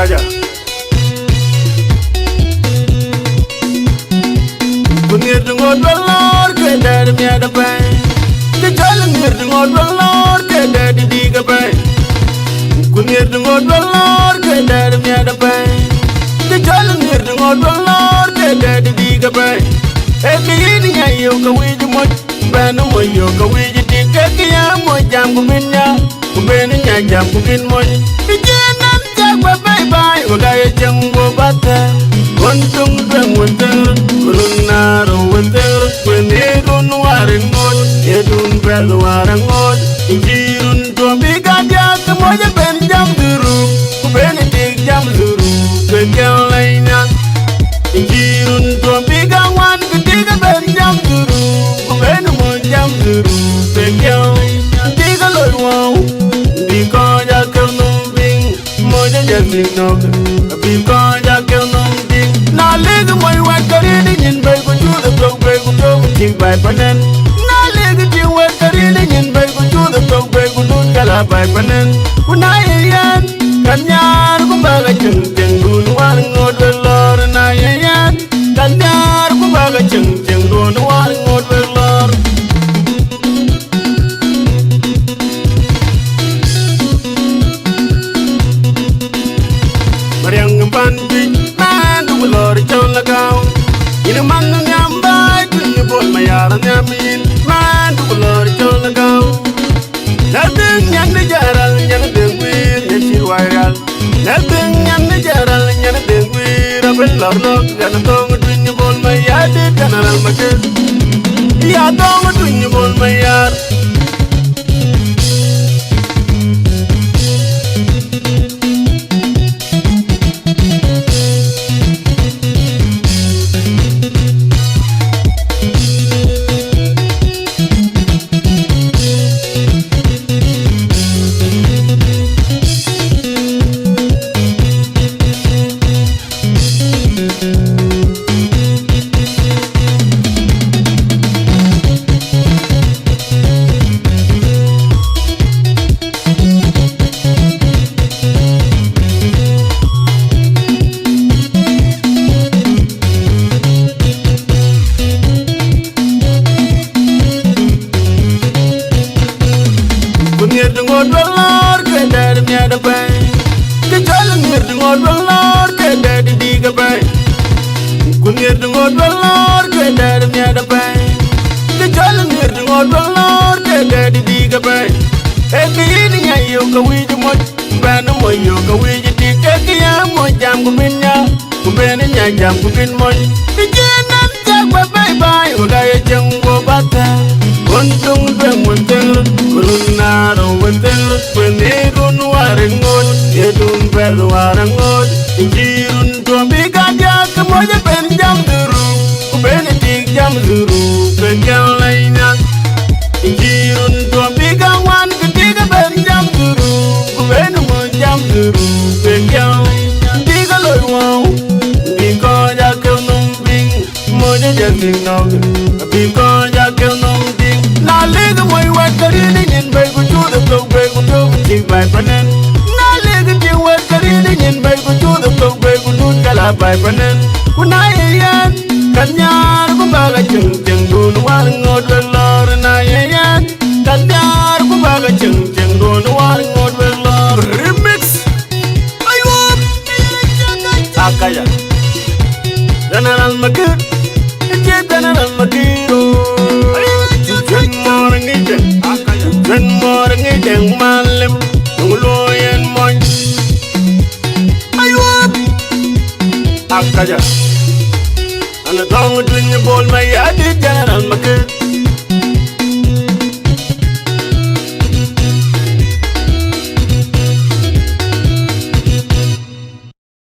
akaja kunir ngod lor ke dar mi ada pai ke jalan ngir ngod lor ke dar di ga pai kunir ngod lor ke dar mi ada pai ke jalan ngir ngod lor ke dar di ga pai e ke yin nya yo ka wi mo ban mo yo ka wi ti ke ya mo jam ku bin nya ku ben nya jam ku bin mo ti jenan ja ba bye bye o ga ye jam go bata Untung deng winter, kulunaro winter, wenedun waringon, edun bel warangon, injirun dobiga dia kemoja ben jam duru, kubeni tik jam duru, kegian lainnya, injirun dobiga wan ketiga ben jam duru, kubeni mo jam duru, kegian lainnya, tiga loy wow, bikoja kenumbing, moja jasing nog, bikoja kenumbing. Na leg moy wa karini nyin bay ko ju the dog bay ko do ting bay panen na leg ti wa karini nyin bay ko ju the dog bay ko do kala bay panen kuna yan kanyar ko baga chung chung dun war ngod lor na yan kanyar ko baga chung chung dun war ngod lor Mariang pandi lor chon la gaw ina man nyam bay kun ni bol mayar nyamin man du lor chon la gaw na ding nyan ni jaral nyan ding wir ya chi wairal na ding nyan ni jaral nyan ding wir abel lor no gan tong du ni bol mayar de kanal maker ya tong du ni bol mayar lor ke dar mi ada pai ke jalan ngir ngod lor ke dar di ga pai kunir ngod lor ke dar mi ada pai ke jalan ngir ngod lor ke dar di ga pai e ke yin nya yo ka wi mo ban mo yo ka wi ti ke ya mo jam ku bin nya ku ben nya jam ku bin mo ti jenan ja ba bye bye o ga ye jang go bata Untung deng winter, kulunaro winter, wenedun waringon, edun bel warangon, injirun dobiga dia kemoja ben jam duru, kubeni tik jam duru, kegian lainnya, injirun dobiga wan ketiga ben jam duru, kubeni mo jam duru, kegian lainnya, tiga loy wow, bikoja kenumbing, moja jasing nog, bikoja kenumbing. Na leg moy wa karini nyin bay ko ju the dog bay ko do ting bay panen na leg ti wa karini nyin bay ko ju the dog bay ko do kala bay panen kuna yan kanyar ko baga chung chung dun war ngod lor na yan kanyar ko baga chung chung dun war ngod lor remix ayo akaya general makir je general makiro Then more than malim, Ulo and Moin. I walk Akaja and the tongue between the ball, my added general market.